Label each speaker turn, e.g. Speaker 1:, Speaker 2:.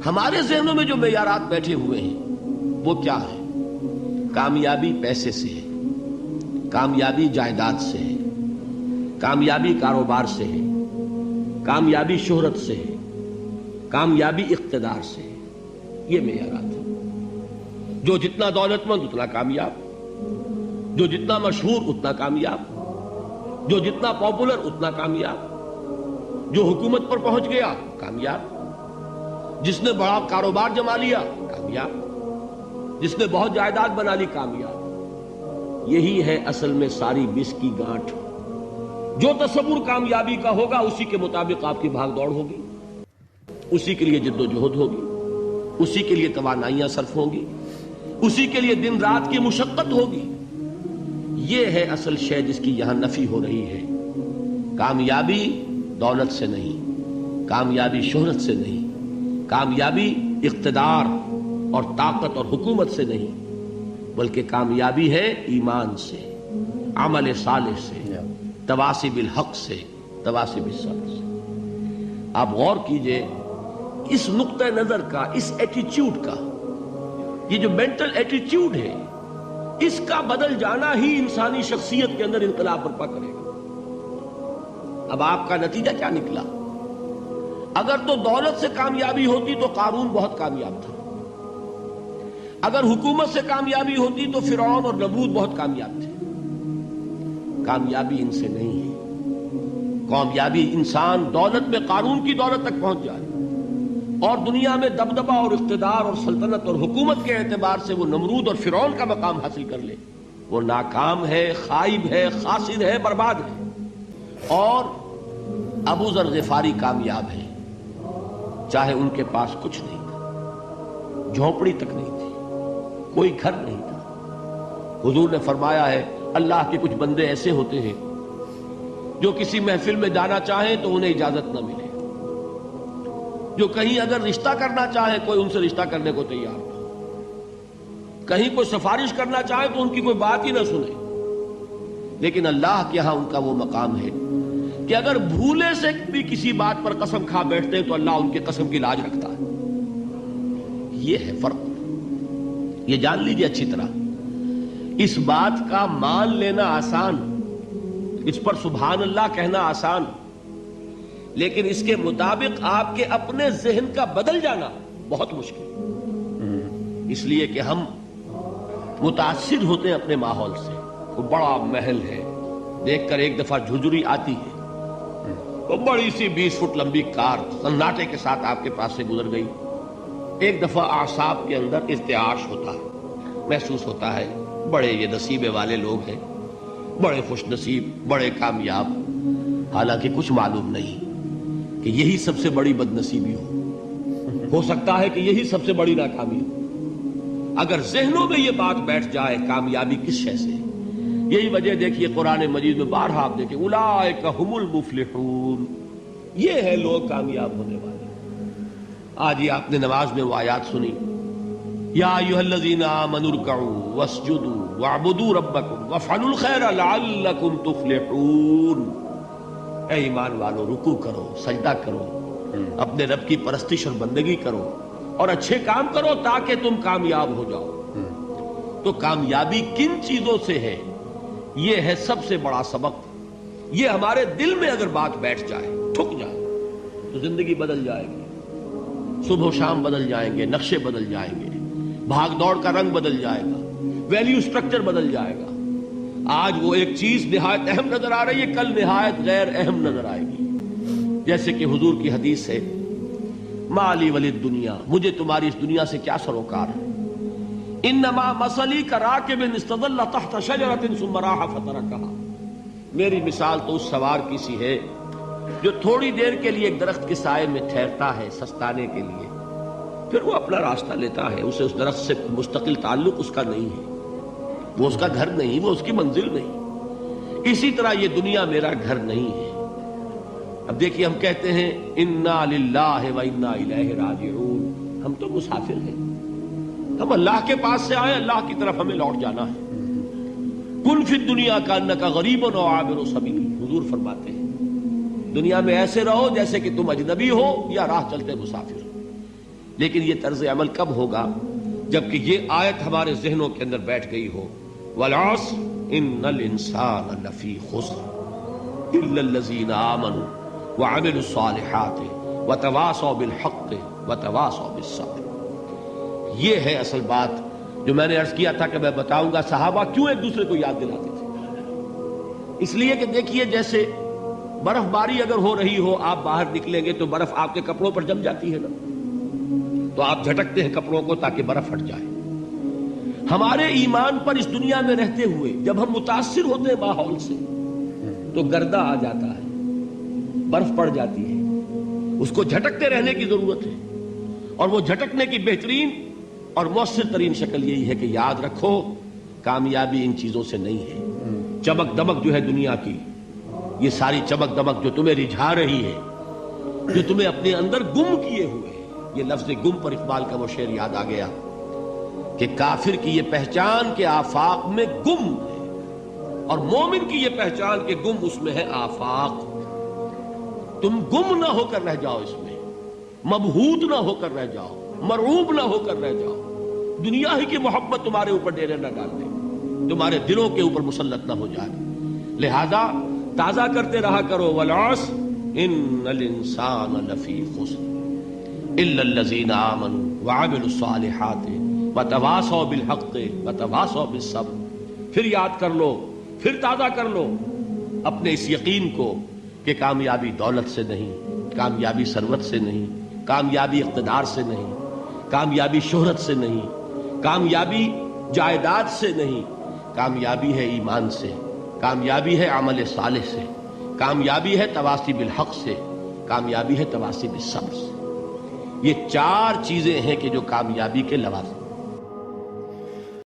Speaker 1: ہمارے ذہنوں میں جو معیارات بیٹھے ہوئے ہیں وہ کیا ہے؟ کامیابی پیسے سے ہے، کامیابی جائیداد سے ہے، کامیابی کاروبار سے ہے، کامیابی شہرت سے ہے، کامیابی اقتدار سے ہے. یہ معیارات ہیں. جو جتنا دولت مند اتنا کامیاب، جو جتنا مشہور اتنا کامیاب، جو جتنا پاپولر اتنا کامیاب، جو حکومت پر پہنچ گیا کامیاب، جس نے بڑا کاروبار جما لیا کامیاب، جس نے بہت جائیداد بنا لی کامیاب. یہی ہے اصل میں ساری بس کی گانٹھ. جو تصور کامیابی کا ہوگا اسی کے مطابق آپ کی بھاگ دوڑ ہوگی، اسی کے لیے جد و جہد ہوگی، اسی کے لیے توانائیاں صرف ہوں گی، اسی کے لیے دن رات کی مشقت ہوگی. یہ ہے اصل شے جس کی یہاں نفی ہو رہی ہے. کامیابی دولت سے نہیں، کامیابی شہرت سے نہیں، کامیابی اقتدار اور طاقت اور حکومت سے نہیں، بلکہ کامیابی ہے ایمان سے، عمل صالح سے، تواصی بالحق سے، تواصی بالصبر سے. آپ غور کیجئے اس نقطہ نظر کا، اس ایٹیچیوڈ کا، یہ جو مینٹل ایٹیچیوڈ ہے اس کا بدل جانا ہی انسانی شخصیت کے اندر انقلاب برپا کرے گا. اب آپ کا نتیجہ کیا نکلا؟ اگر تو دولت سے کامیابی ہوتی تو قارون بہت کامیاب تھا، اگر حکومت سے کامیابی ہوتی تو فرعون اور نمرود بہت کامیاب تھے. کامیابی ان سے نہیں ہے. کامیابی انسان دولت میں قارون کی دولت تک پہنچ جائے اور دنیا میں دبدبہ اور اقتدار اور سلطنت اور حکومت کے اعتبار سے وہ نمرود اور فرعون کا مقام حاصل کر لے، وہ ناکام ہے، خائب ہے، خاسر ہے، برباد ہے. اور ابو ذر غفاری کامیاب ہے، چاہے ان کے پاس کچھ نہیں تھا، جھونپڑی تک نہیں تھی، کوئی گھر نہیں تھا. حضور نے فرمایا ہے اللہ کے کچھ بندے ایسے ہوتے ہیں جو کسی محفل میں جانا چاہیں تو انہیں اجازت نہ ملے، جو کہیں اگر رشتہ کرنا چاہے کوئی ان سے رشتہ کرنے کو تیار نہ، کہیں کوئی سفارش کرنا چاہے تو ان کی کوئی بات ہی نہ سنے. لیکن اللہ کے ہاں ان کا وہ مقام ہے کہ اگر بھولے سے بھی کسی بات پر قسم کھا بیٹھتے ہیں تو اللہ ان کے قسم کی لاج رکھتا ہے. یہ ہے فرق. یہ جان لیجیے اچھی طرح. اس بات کا مان لینا آسان، اس پر سبحان اللہ کہنا آسان، لیکن اس کے مطابق آپ کے اپنے ذہن کا بدل جانا بہت مشکل. اس لیے کہ ہم متاثر ہوتے ہیں اپنے ماحول سے. وہ بڑا محل ہے، دیکھ کر ایک دفعہ جھجری آتی ہے، وہ بڑی سی 20 فٹ لمبی کار سناٹے کے ساتھ آپ کے پاس سے گزر گئی. ایک دفعہ اعصاب کے اندر ارتعاش ہوتا ہے، محسوس ہوتا ہے بڑے یہ نصیبے والے لوگ ہیں، بڑے خوش نصیب، بڑے کامیاب. حالانکہ کچھ معلوم نہیں کہ یہی سب سے بڑی بد نصیبی ہو سکتا ہے کہ یہی سب سے بڑی ناکامی ہو. اگر ذہنوں میں یہ بات بیٹھ جائے کامیابی کس شے سے. یہی وجہ دیکھیے قرآن مجید میں بارہا آپ دیکھیں اولئک ھم المفلحون، یہ ہے لوگ کامیاب ہونے والے. آج ہی آپ نے نماز میں وہ آیات سنی، یا ایھا الذین آمنوا ارکعوا واسجدوا واعبدوا ربکم وافعلوا الخیر لعلکم تفلحون. اے ایمان والو، رکوع کرو، سجدہ کرو، اپنے رب کی پرستش اور بندگی کرو اور اچھے کام کرو تاکہ تم کامیاب ہو جاؤ. تو کامیابی کن چیزوں سے ہے؟ یہ ہے سب سے بڑا سبق. یہ ہمارے دل میں اگر بات بیٹھ جائے، ٹھک جائے، تو زندگی بدل جائے گی. صبح و شام بدل جائیں گے، نقشے بدل جائیں گے، بھاگ دوڑ کا رنگ بدل جائے گا، ویلیو سٹرکچر بدل جائے گا. آج وہ ایک چیز نہایت اہم نظر آ رہی ہے، کل نہایت غیر اہم نظر آئے گی. جیسے کہ حضور کی حدیث ہے، مالی ولد دنیا، مجھے تمہاری اس دنیا سے کیا سروکار ہے. انما مثلی کراکب استظل تحت شجرۃ ثم راح فترکھا. میری مثال تو اس سوار کی سی ہے جو تھوڑی دیر کے لیے ایک درخت کے سائے میں ٹھہرتا ہے سستانے کے لیے، پھر وہ اپنا راستہ لیتا ہے. اسے اس درخت سے مستقل تعلق اس کا نہیں ہے، وہ اس کا گھر نہیں، وہ اس کی منزل نہیں. اسی طرح یہ دنیا میرا گھر نہیں ہے. اب دیکھیے ہم کہتے ہیں انا للہ و انا الیہ راجعون، ہم تو مسافر ہیں، ہم اللہ کے پاس سے آئے، اللہ کی طرف ہمیں لوٹ جانا ہے. کن فی الدنیا کانک غریب و عابر سبیل. حضور فرماتے ہیں دنیا میں ایسے رہو جیسے کہ تم اجنبی ہو یا راہ چلتے مسافر. لیکن یہ طرز عمل کب ہوگا؟ جبکہ یہ آیت ہمارے ذہنوں کے اندر بیٹھ گئی ہو، والعصر ان الانسان لفی خسر الا الذین آمنوا وعملوا الصالحات وتواصوا بالحق وتواصوا بالصبر۔ یہ ہے اصل بات جو میں نے عرض کیا تھا کہ میں بتاؤں گا صحابہ کیوں ایک دوسرے کو یاد دلاتے تھے۔ اس لیے کہ دیکھیے جیسے برف باری اگر ہو رہی ہو، آپ باہر نکلیں گے تو برف آپ کے کپڑوں پر جم جاتی ہے نا، تو آپ جھٹکتے ہیں کپڑوں کو تاکہ برف ہٹ جائے۔ ہمارے ایمان پر اس دنیا میں رہتے ہوئے جب ہم متاثر ہوتے ہیں ماحول سے تو گردہ آ جاتا ہے، برف پڑ جاتی ہے، اس کو جھٹکتے رہنے کی ضرورت ہے۔ اور وہ جھٹکنے کی بہترین اور مؤثر ترین شکل یہی ہے کہ یاد رکھو کامیابی ان چیزوں سے نہیں ہے۔ چمک دمک جو ہے دنیا کی، یہ ساری چمک دمک جو تمہیں رجھا رہی ہے، جو تمہیں اپنے اندر گم کیے ہوئے ہے، یہ لفظ گم پر اقبال کا وہ شعر یاد آ گیا کہ کافر کی یہ پہچان کے آفاق میں گم ہے، اور مومن کی یہ پہچان کے گم اس میں ہے آفاق۔ تم گم نہ ہو کر رہ جاؤ، اس میں مبہوت نہ ہو کر رہ جاؤ، مرعوب نہ ہو کر رہ جاؤ، دنیا ہی کی محبت تمہارے اوپر ڈیرے نہ ڈال دے، تمہارے دلوں کے اوپر مسلط نہ ہو جائے۔ لہذا تازہ کرتے رہا کرو، والعصر ان الانسان لفی خسر الا الذین آمنوا وعملوا الصالحات وتواصوا بالحق وتواصوا بالصبر۔ پھر یاد کر لو، پھر تازہ کر لو اپنے اس یقین کو کہ کامیابی دولت سے نہیں، کامیابی ثروت سے نہیں، کامیابی اقتدار سے نہیں، کامیابی شہرت سے نہیں، کامیابی جائیداد سے نہیں، کامیابی ہے ایمان سے، کامیابی ہے عمل صالح سے، کامیابی ہے تواصی بالحق سے، کامیابی ہے تواصی بالصبر سے۔ یہ چار چیزیں ہیں کہ جو کامیابی کے لوازم